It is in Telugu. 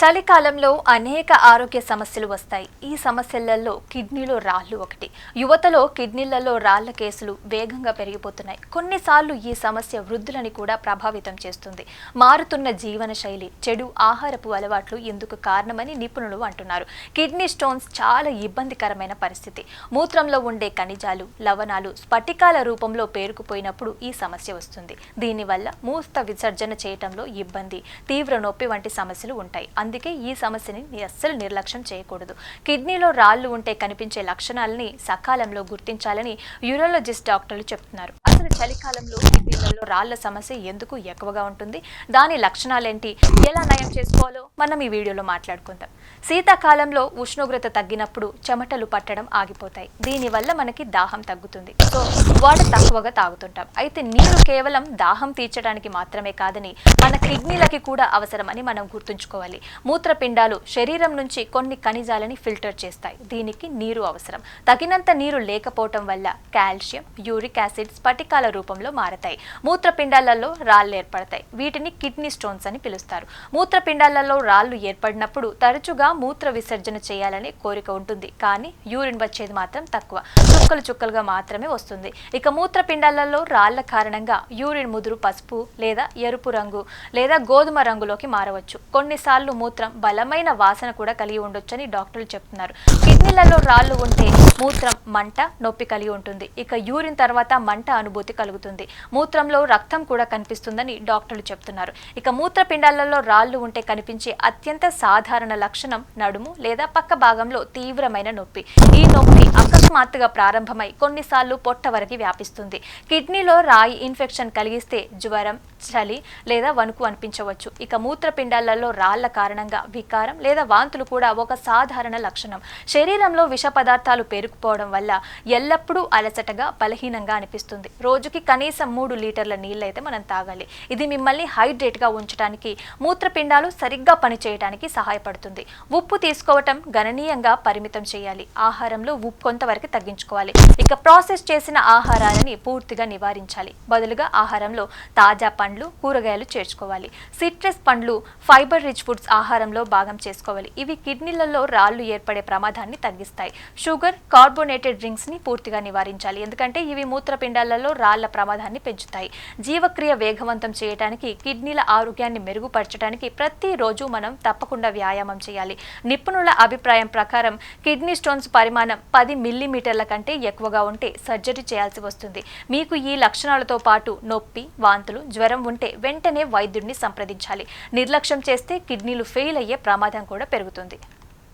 చలికాలంలో అనేక ఆరోగ్య సమస్యలు వస్తాయి. ఈ సమస్యలలో కిడ్నీలో రాళ్ళు ఒకటి. యువతలో కిడ్నీలలో రాళ్ల కేసులు వేగంగా పెరిగిపోతున్నాయి. కొన్నిసార్లు ఈ సమస్య వృద్ధులని కూడా ప్రభావితం చేస్తుంది. మారుతున్న జీవన శైలి, చెడు ఆహారపు అలవాట్లు ఇందుకు కారణమని నిపుణులు అంటున్నారు. కిడ్నీ స్టోన్స్ చాలా ఇబ్బందికరమైన పరిస్థితి. మూత్రంలో ఉండే ఖనిజాలు, లవణాలు స్ఫటికాల రూపంలో పేరుకుపోయినప్పుడు ఈ సమస్య వస్తుంది. దీనివల్ల మూత్ర విసర్జన చేయటంలో ఇబ్బంది, తీవ్ర నొప్పి వంటి సమస్యలు ఉంటాయి. అందుకే ఈ సమస్యని అస్సలు నిర్లక్ష్యం చేయకూడదు. కిడ్నీలో రాళ్లు ఉంటే కనిపించే లక్షణాలని సకాలంలో గుర్తించాలని యూరాలజిస్ట్ డాక్టర్లు చెప్తున్నారు. అసలు చలికాలంలో కిడ్నీలలో రాళ్ల సమస్య ఎందుకు ఎక్కువగా ఉంటుంది, దాని లక్షణాలేంటి, ఎలా నయం చేసుకోవాలో మనం ఈ వీడియోలో మాట్లాడుకుందాం. శీతాకాలంలో ఉష్ణోగ్రత తగ్గినప్పుడు చెమటలు పట్టడం ఆగిపోతాయి. దీనివల్ల మనకి దాహం తగ్గుతుంది. సో వాటర్ తక్కువగా తాగుతుంటాం. అయితే నీరు కేవలం దాహం తీర్చడానికి మాత్రమే కాదని మన కిడ్నీలకి కూడా అవసరమని మనం గుర్తుంచుకోవాలి. మూత్రపిండాలు శరీరం నుంచి కొన్ని ఖనిజాలని ఫిల్టర్ చేస్తాయి. దీనికి నీరు అవసరం. తగినంత నీరు లేకపోవటం వల్ల కాల్షియం, యూరిక్ యాసిడ్ స్ఫటికాల రూపంలో మారతాయి. మూత్రపిండాలలో రాళ్ళు ఏర్పడతాయి. వీటిని కిడ్నీ స్టోన్స్ అని పిలుస్తారు. మూత్రపిండాలలో రాళ్ళు ఏర్పడినప్పుడు తరచుగా మూత్ర విసర్జన చేయాలనే కోరిక ఉంటుంది. కానీ యూరిన్ వచ్చేది మాత్రం తక్కువ, చుక్కలు చుక్కలుగా మాత్రమే వస్తుంది. ఇక మూత్రపిండాలలో రాళ్ల కారణంగా యూరిన్ ముదురు పసుపు లేదా ఎరుపు రంగు లేదా గోధుమ రంగులోకి మారవచ్చు. కొన్నిసార్లు మూత్రం బలమైన వాసన కూడా కలిగి ఉండొచ్చని డాక్టర్లు చెప్తున్నారు. కిడ్నీలలో రాళ్లు ఉంటే మూత్రం మంట, నొప్పి కలిగి ఉంటుంది. ఇక యూరిన్ తర్వాత మంట అనుభూతి కలుగుతుంది. మూత్రంలో రక్తం కూడా కనిపిస్తుందని డాక్టర్లు చెప్తున్నారు. ఇక మూత్రపిండాలలో రాళ్లు ఉంటే కనిపించే అత్యంత సాధారణ లక్షణం నడుము లేదా పక్క భాగంలో తీవ్రమైన నొప్పి. ఈ నొప్పి అకస్మాత్తుగా ప్రారంభమై కొన్నిసార్లు పొట్ట వరకు వ్యాపిస్తుంది. కిడ్నీలో రాయి ఇన్ఫెక్షన్ కలిగిస్తే జ్వరం, చలి లేదా వణుకు అనిపించవచ్చు. ఇక మూత్రపిండాలలో రాళ్ల కారణంగా వికారం లేదా వాంతులు కూడా ఒక సాధారణ లక్షణం. శరీరంలో విష పదార్థాలు పేరుకుపోవడం వల్ల ఎల్లప్పుడూ అలసటగా, బలహీనంగా అనిపిస్తుంది. రోజుకి కనీసం 3 లీటర్ల నీళ్ళైతే మనం తాగాలి. ఇది మిమ్మల్ని హైడ్రేట్గా ఉంచడానికి, మూత్రపిండాలు సరిగ్గా పనిచేయడానికి సహాయపడుతుంది. ఉప్పు తీసుకోవటం గణనీయంగా పరిమితం చేయాలి. ఆహారంలో ఉప్పు కొంతవరకు తగ్గించుకోవాలి. ఇక ప్రాసెస్ చేసిన ఆహారాలని పూర్తిగా నివారించాలి. బదులుగా ఆహారంలో తాజా పండ్లు, కూరగాయలు చేర్చుకోవాలి. సిట్రస్ పండ్లు, ఫైబర్ రిచ్ ఫుడ్స్ ఆహారంలో భాగం చేసుకోవాలి. ఇవి కిడ్నీలలో రాళ్లు ఏర్పడే ప్రమాదాన్ని తగ్గిస్తాయి. షుగర్, కార్బోనేటెడ్ డ్రింక్స్ ని పూర్తిగా నివారించాలి. ఎందుకంటే ఇవి మూత్రపిండాలలో రాళ్ల ప్రమాదాన్ని పెంచుతాయి. జీవక్రియ వేగవంతం చేయడానికి, కిడ్నీల ఆరోగ్యాన్ని మెరుగుపరచడానికి ప్రతిరోజు మనం తప్పకుండా వ్యాయామం చేయాలి. నిపుణుల అభిప్రాయం ప్రకారం కిడ్నీ స్టోన్స్ పరిమాణం 10 మిల్లీమీటర్ల కంటే ఎక్కువగా ఉంటే సర్జరీ చేయాల్సి వస్తుంది. మీకు ఈ లక్షణాలతో పాటు నొప్పి, వాంతులు, జ్వరం ఉంటే వెంటనే వైద్యుడిని సంప్రదించాలి. నిర్లక్ష్యం చేస్తే కిడ్నీలు ఫెయిల్ అయ్యే ప్రమాదం కూడా పెరుగుతుంది.